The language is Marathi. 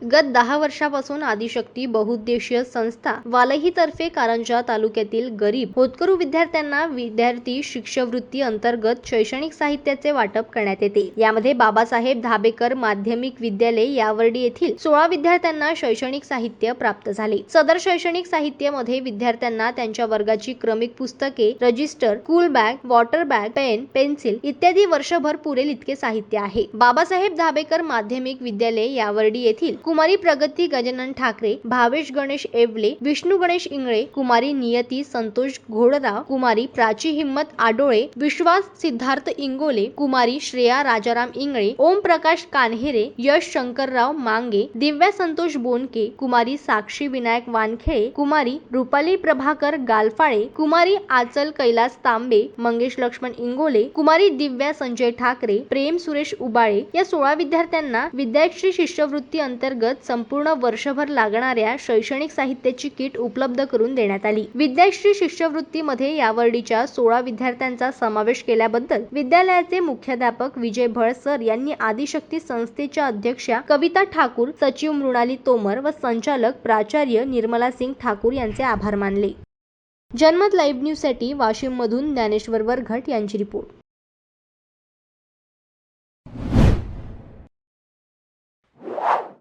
गत 10 वर्षापासून आदिशक्ती बहुउद्देशीय संस्था वालही तर्फे कारंजा तालुक्यातील गरीब होतकरू विद्यार्थ्यांना विद्यार्थी शिष्यवृत्ती अंतर्गत शैक्षणिक साहित्याचे वाटप करण्यात येते। यामध्ये बाबासाहेब धाबेकर माध्यमिक विद्यालय यावर्डी येथील 16 विद्यार्थ्यांना शैक्षणिक साहित्य प्राप्त झाले। सदर शैक्षणिक साहित्य मध्ये विद्यार्थ्यांना त्यांच्या वर्गाची क्रमिक पुस्तके, register, school bag, water bag, pen, pencil इत्यादी वर्षभर पुरेल इतके साहित्य आहे। बाबासाहेब धाबेकर माध्यमिक विद्यालय यावर्डी येथील कुमारी प्रगती गजानन ठाकरे, भावेश गणेश एवले, विष्णू गणेश इंगळे, कुमारी नियती संतोष घोडराव, कुमारी प्राची हिम्मत आडोळे, विश्वास सिद्धार्थ इंगोले, कुमारी श्रेया राजाराम इंगळे, ओम प्रकाश कान्हेरे, यश शंकरराव मांगे, दिव्या संतोष बोनके, कुमारी साक्षी विनायक वानखेळे, कुमारी रुपाली प्रभाकर गालफाळे, कुमारी आचल कैलास तांबे, मंगेश लक्ष्मण इंगोले, कुमारी दिव्या संजय ठाकरे, प्रेम सुरेश उबाळे या 16 विद्यार्थ्यांना विद्याश्री शिष्यवृत्ती अंतर्गत संपूर्ण वर्षभर लागणाऱ्या शैक्षणिक साहित्याची किट उपलब्ध करून देण्यात आली। विद्याश्री शिष्यवृत्ती मध्ये यावर्डीच्या 16 विद्यार्थ्यांचा समावेश केल्याबद्दल विद्यालयाचे मुख्याध्यापक विजय भळ सर यांनी आदिशक्ती संस्थेच्या अध्यक्षा कविता ठाकूर, सचिव मृणाली तोमर व संचालक प्राचार्य निर्मला सिंग ठाकूर यांचे आभार मानले। जनमत लाईव्ह न्यूज साठी वाशिम मधून ज्ञानेश्वर वरघट यांची रिपोर्ट।